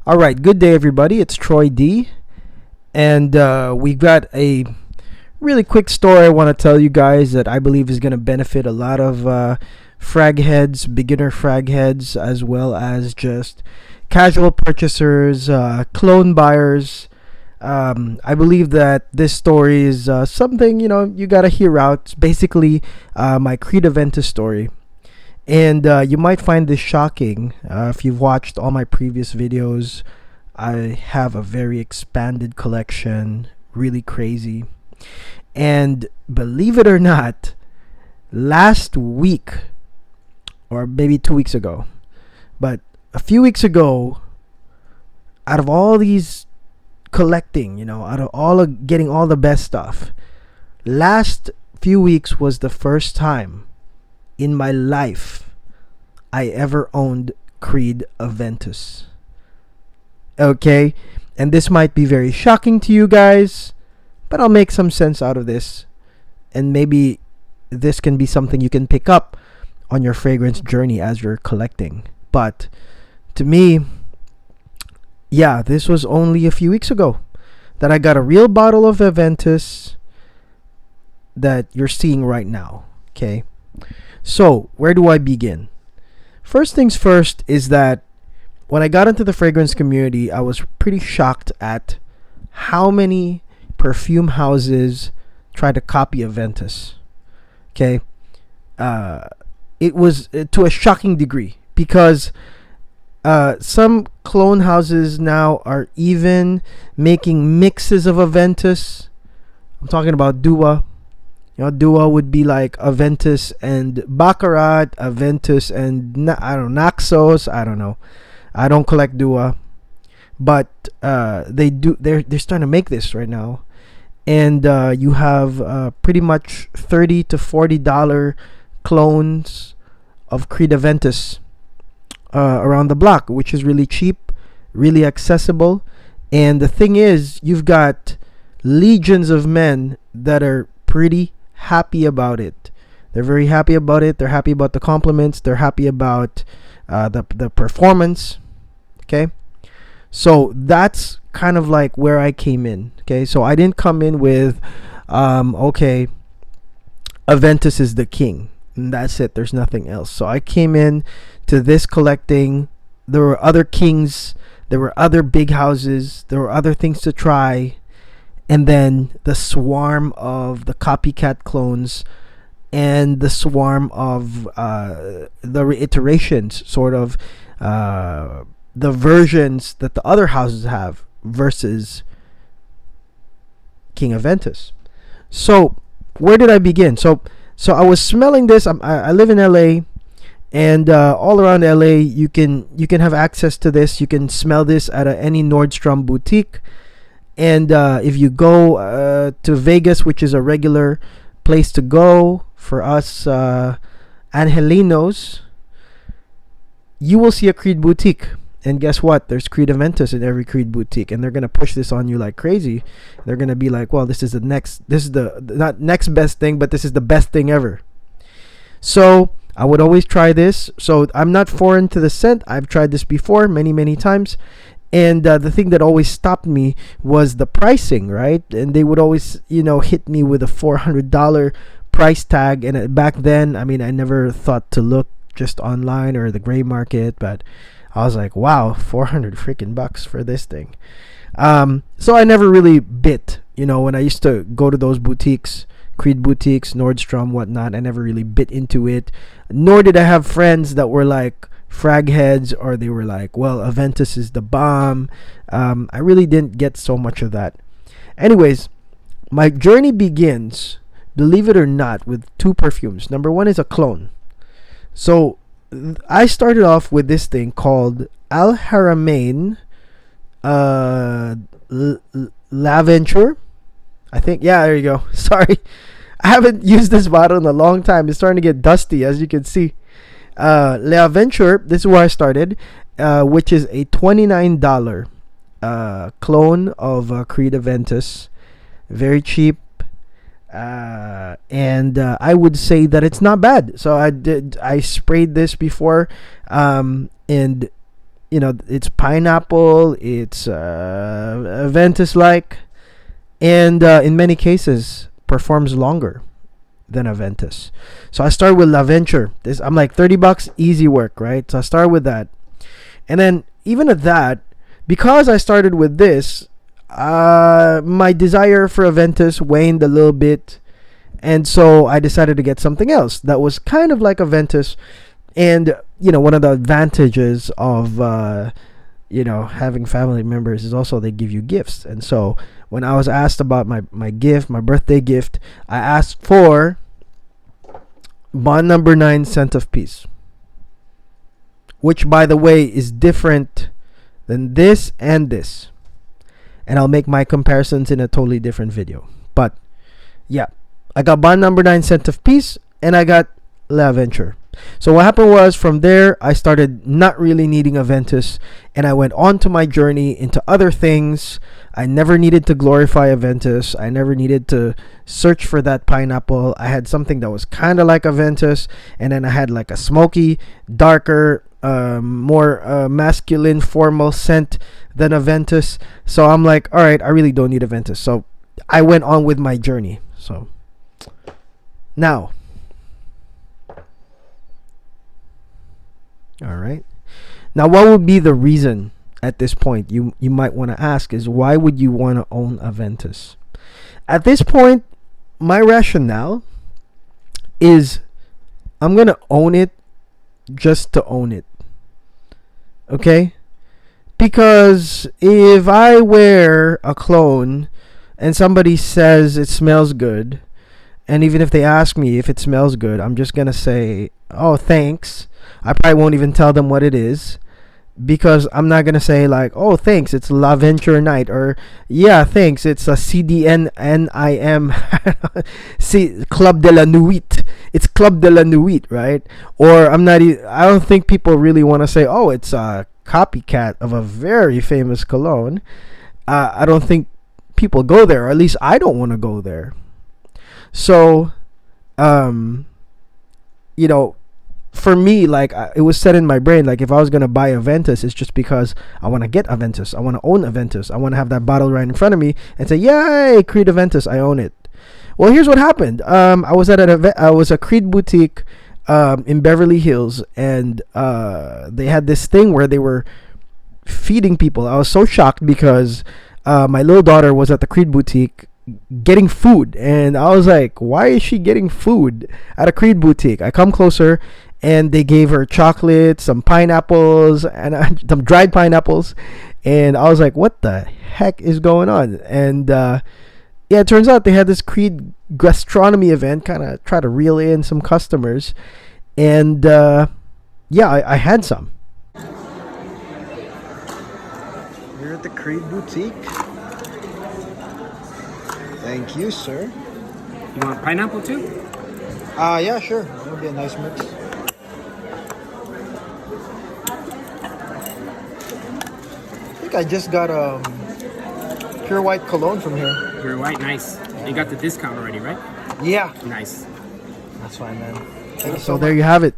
All right, good day, everybody. It's Troy D, and we've got a really quick story I want to tell you guys that I believe is going to benefit a lot of frag heads, beginner frag heads, as well as just casual purchasers, clone buyers. I believe that this story is something you gotta hear out. It's basically my Creed Aventus story. And you might find this shocking if you've watched all my previous videos. I have a very expanded collection, really crazy. And believe it or not, last week, or maybe 2 weeks ago, but a few weeks ago, out of all these collecting, out of all of getting all the best stuff, last few weeks was the first time in my life I ever owned Creed Aventus. Okay, and this might be very shocking to you guys, but I'll make some sense out of this, and maybe this can be something you can pick up on your fragrance journey as you're collecting. But to me, yeah, this was only a few weeks ago that I got a real bottle of Aventus that you're seeing right now. Okay, so where do I begin? First things first is that when I got into the fragrance community, I was pretty shocked at how many perfume houses try to copy Aventus. Okay, it was to a shocking degree because some clone houses now are even making mixes of Aventus. I'm talking about Dua. Dua would be like Aventus and Baccarat, Aventus and Naxos. I don't know. I don't collect Dua, but they do. They're starting to make this right now, and you have pretty much $30 to $40 clones of Creed Aventus around the block, which is really cheap, really accessible. And the thing is, you've got legions of men that are pretty happy about it. They're very happy about it. They're happy about the compliments. They're happy about the performance. Okay, so that's kind of like where I came in. Okay, so I didn't come in with okay, Aventus is the king and that's it, there's nothing else. So I came in to this collecting. There were other kings, there were other big houses, there were other things to try, and then the swarm of the copycat clones and the swarm of the reiterations, sort of the versions that the other houses have versus King Aventus. So where did I begin? So I was smelling this. I live in LA, and all around LA you can have access to this. You can smell this at any Nordstrom boutique. And if you go to Vegas, which is a regular place to go for us Angelinos, you will see a Creed boutique. And guess what? There's Creed Aventus in every Creed boutique, and they're gonna push this on you like crazy. They're gonna be like, "Well, this is the not next best thing, but this is the best thing ever." So I would always try this. So I'm not foreign to the scent. I've tried this before many times. And the thing that always stopped me was the pricing, right? And they would always, hit me with a $400 price tag. And back then, I never thought to look just online or the gray market, but I was like, wow, 400 freaking bucks for this thing. So I never really bit, when I used to go to those boutiques, Creed boutiques, Nordstrom, whatnot, I never really bit into it. Nor did I have friends that were like frag heads, or they were like, well, Aventus is the bomb. I really didn't get so much of that. Anyways, my journey begins, believe it or not, with two perfumes. Number one is a clone. So I started off with this thing called Haramain Lavender. I think, yeah, there you go. Sorry, I haven't used this bottle in a long time. It's starting to get dusty, as you can see. Lavender, this is where I started, which is a $29 clone of Creed Aventus. Very cheap. And I would say that it's not bad. So I sprayed this before, and it's pineapple, it's Aventus like, and in many cases performs longer than Aventus. So I started with Lavender. I'm like $30, easy work, right? So I started with that, and then even at that, because I started with this, my desire for Aventus waned a little bit, and so I decided to get something else that was kind of like Aventus. And one of the advantages of having family members is also they give you gifts. And so when I was asked about my gift, my birthday gift, I asked for Bond Number 9 Scent of Peace, which, by the way, is different than this and this. And I'll make my comparisons in a totally different video. But yeah, I got Bond Number 9 Scent of Peace, and I got Lavender. So what happened was, from there I started not really needing Aventus, and I went on to my journey into other things. I never needed to glorify Aventus. I never needed to search for that pineapple. I had something that was kind of like Aventus, and then I had like a smoky, darker, more masculine, formal scent than Aventus. So I'm like, all right, I really don't need Aventus. So I went on with my journey. So now, all right. Now, what would be the reason at this point? You might want to ask is, why would you want to own Aventus? At this point, my rationale is I'm going to own it just to own it. Okay? Because if I wear a cologne and somebody says it smells good, and even if they ask me if it smells good, I'm just going to say, oh, thanks. I probably won't even tell them what it is, because I'm not going to say like, oh, thanks, it's Lavender Night, or yeah, thanks, it's a CDNNIM Club de la Nuit. It's Club de la Nuit, right? Or I don't think people really want to say, oh, it's a copycat of a very famous cologne. I don't think people go there, or at least I don't want to go there. So, for me, like, it was set in my brain, like, if I was going to buy Aventus, it's just because I want to get Aventus. I want to own Aventus. I want to have that bottle right in front of me and say, yay, Creed Aventus, I own it. Well, here's what happened. I was at a Creed boutique in Beverly Hills, and they had this thing where they were feeding people. I was so shocked because my little daughter was at the Creed boutique getting food, and I was like, why is she getting food at a Creed boutique? I come closer, and they gave her chocolate, some pineapples, and some dried pineapples, and I was like, what the heck is going on? And yeah, it turns out they had this Creed gastronomy event, kind of try to reel in some customers, and yeah, I had some. You're at the Creed boutique. Thank you, sir. You want pineapple too? Yeah, sure. That'll be a nice mix. I think I just got pure white cologne from here. Pure white, nice. You got the discount already, right? Yeah. Nice. That's fine, man. So there you have it.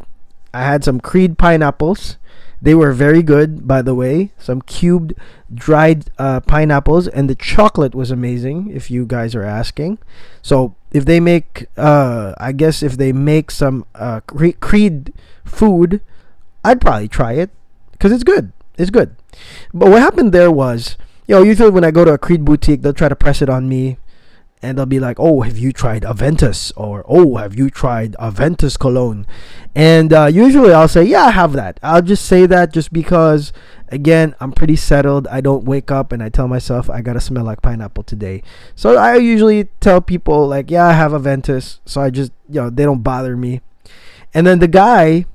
I had some Creed pineapples. They were very good, by the way. Some cubed dried pineapples, and the chocolate was amazing, if you guys are asking. So if they make, I guess if they make some Creed food, I'd probably try it, because it's good. It's good. But what happened there was, usually when I go to a Creed boutique, they'll try to press it on me, and they'll be like, oh, have you tried Aventus? Or, oh, have you tried Aventus cologne? And usually I'll say, yeah, I have that. I'll just say that just because, again, I'm pretty settled. I don't wake up and I tell myself I got to smell like pineapple today. So I usually tell people, like, yeah, I have Aventus. So I just, they don't bother me. And then the guy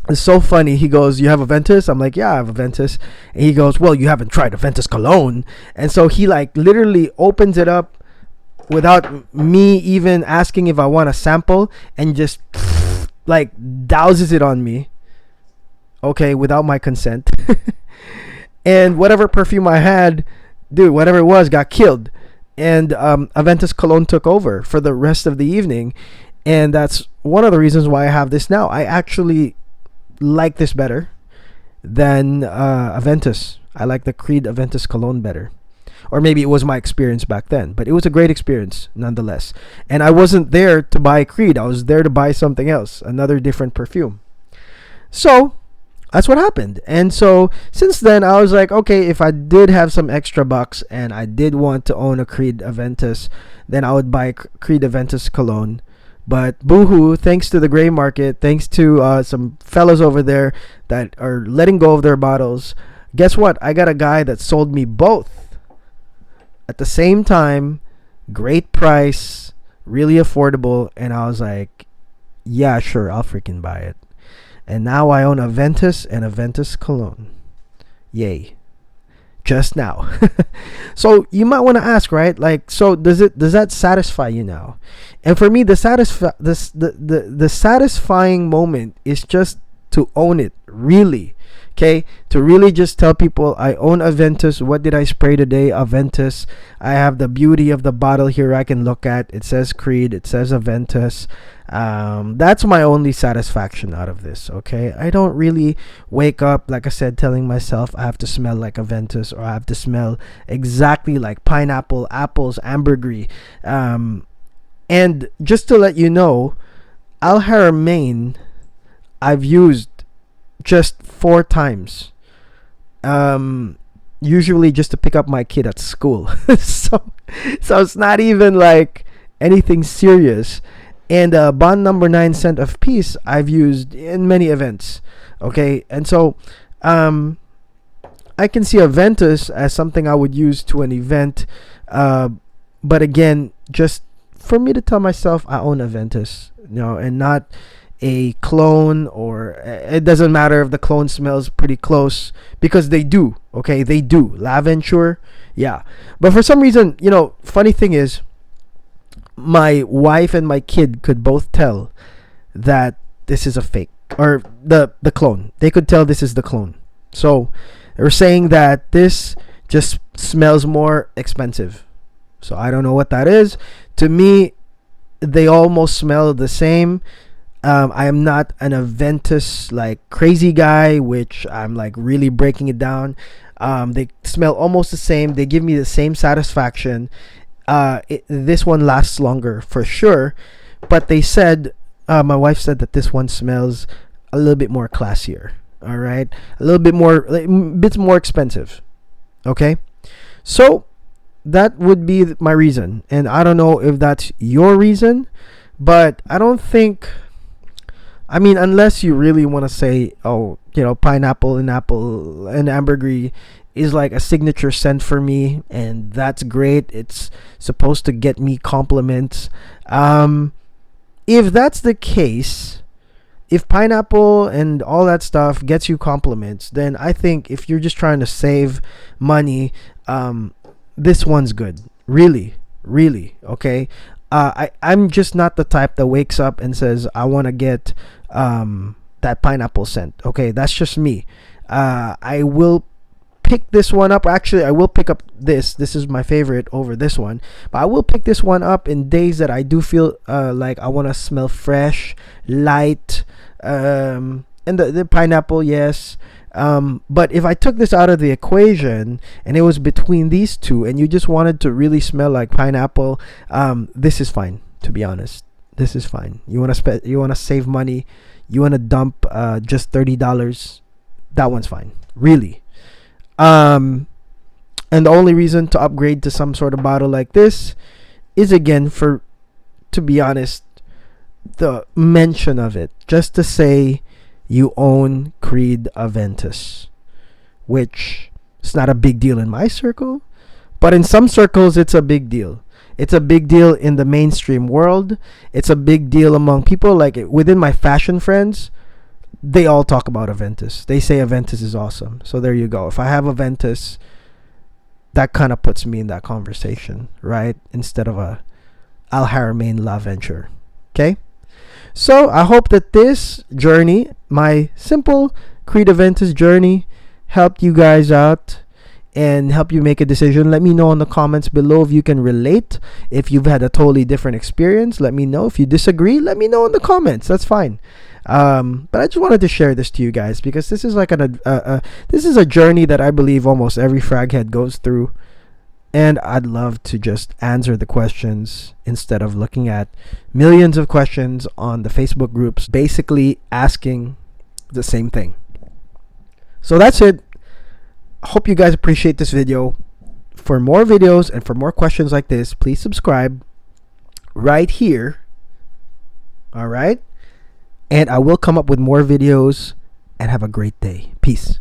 is so funny. He goes, you have Aventus? I'm like, yeah, I have Aventus. And he goes, well, you haven't tried Aventus cologne. And so he, like, literally opens it up without me even asking if I want a sample, and just like douses it on me, okay, without my consent. And whatever perfume I had, dude, whatever it was, got killed. And Aventus cologne took over for the rest of the evening, and that's one of the reasons why I have this now. I actually like this better than Aventus. I like the Creed Aventus cologne better. Or maybe it was my experience back then, but it was a great experience nonetheless. And I wasn't there to buy Creed. I was there to buy something else, another different perfume. So that's what happened. And so since then, I was like, okay, if I did have some extra bucks and I did want to own a Creed Aventus, then I would buy Creed Aventus cologne. But boohoo, thanks to the gray market, thanks to some fellas over there that are letting go of their bottles, guess what? I got a guy that sold me both at the same time, great price, really affordable, and I was like, yeah, sure, I'll freaking buy it. And now I own Aventus and Aventus cologne. Yay. Just now. So you might want to ask, right? Like, so does that satisfy you now? And for me, the satisfying moment is just to own it, really. Okay, to really just tell people I own Aventus. What did I spray today? Aventus. I have the beauty of the bottle here I can look at. It says Creed. It says Aventus. That's my only satisfaction out of this. Okay, I don't really wake up, like I said, telling myself I have to smell like Aventus or I have to smell exactly like pineapple, apples, ambergris. And just to let you know, Al Haramain I've used just 4 times, usually just to pick up my kid at school. so it's not even like anything serious. And bond number 9 scent of peace I've used in many events. Okay, and so I can see Aventus as something I would use to an event, but again, just for me to tell myself I own Aventus, and not a clone, or it doesn't matter if the clone smells pretty close, because they do. Okay, they do. Lavender, yeah. But for some reason, funny thing is, my wife and my kid could both tell that this is a fake, or the clone. They could tell this is the clone. So they were saying that this just smells more expensive. So I don't know what that is. To me, they almost smell the same. I am not an Aventus like crazy guy, which I'm like really breaking it down. They smell almost the same. They give me the same satisfaction. This one lasts longer for sure, but they said, my wife said that this one smells a little bit more classier. All right, a little bit more, bit more expensive. Okay, so that would be my reason, and I don't know if that's your reason, but I don't think. I mean, unless you really want to say, oh, pineapple and apple and ambergris is like a signature scent for me, and that's great. It's supposed to get me compliments. If that's the case, if pineapple and all that stuff gets you compliments, then I think if you're just trying to save money, this one's good. Really, really, okay? I'm just not the type that wakes up and says, I want to get that pineapple scent. Okay, that's just me. I will pick this one up. Actually, I will pick up this. This is my favorite over this one. But I will pick this one up in days that I do feel like I want to smell fresh, light, and the pineapple, yes. But if I took this out of the equation and it was between these two and you just wanted to really smell like pineapple, this is fine, to be honest. This is fine. You want to save money, you want to dump just $30, that one's fine. Really. And the only reason to upgrade to some sort of bottle like this is, again, to be honest, the mention of it, just to say you own Creed Aventus, which is not a big deal in my circle, but in some circles it's a big deal. It's a big deal in the mainstream world. It's a big deal among people, like within my fashion friends. They all talk about Aventus. They say Aventus is awesome. So there you go. If I have Aventus, that kind of puts me in that conversation, right? Instead of a Al Haramain Lavender. Okay? So I hope that this journey, my simple Creed Aventus journey, helped you guys out and help you make a decision. Let me know in the comments below if you can relate. If you've had a totally different experience, let me know. If you disagree, let me know in the comments. That's fine. But I just wanted to share this to you guys because this is like this is a journey that I believe almost every frag head goes through, and I'd love to just answer the questions instead of looking at millions of questions on the Facebook groups basically asking the same thing. So that's it. Hope you guys appreciate this video. For more videos and for more questions like this, please subscribe right here. All right? And I will come up with more videos, and have a great day. Peace.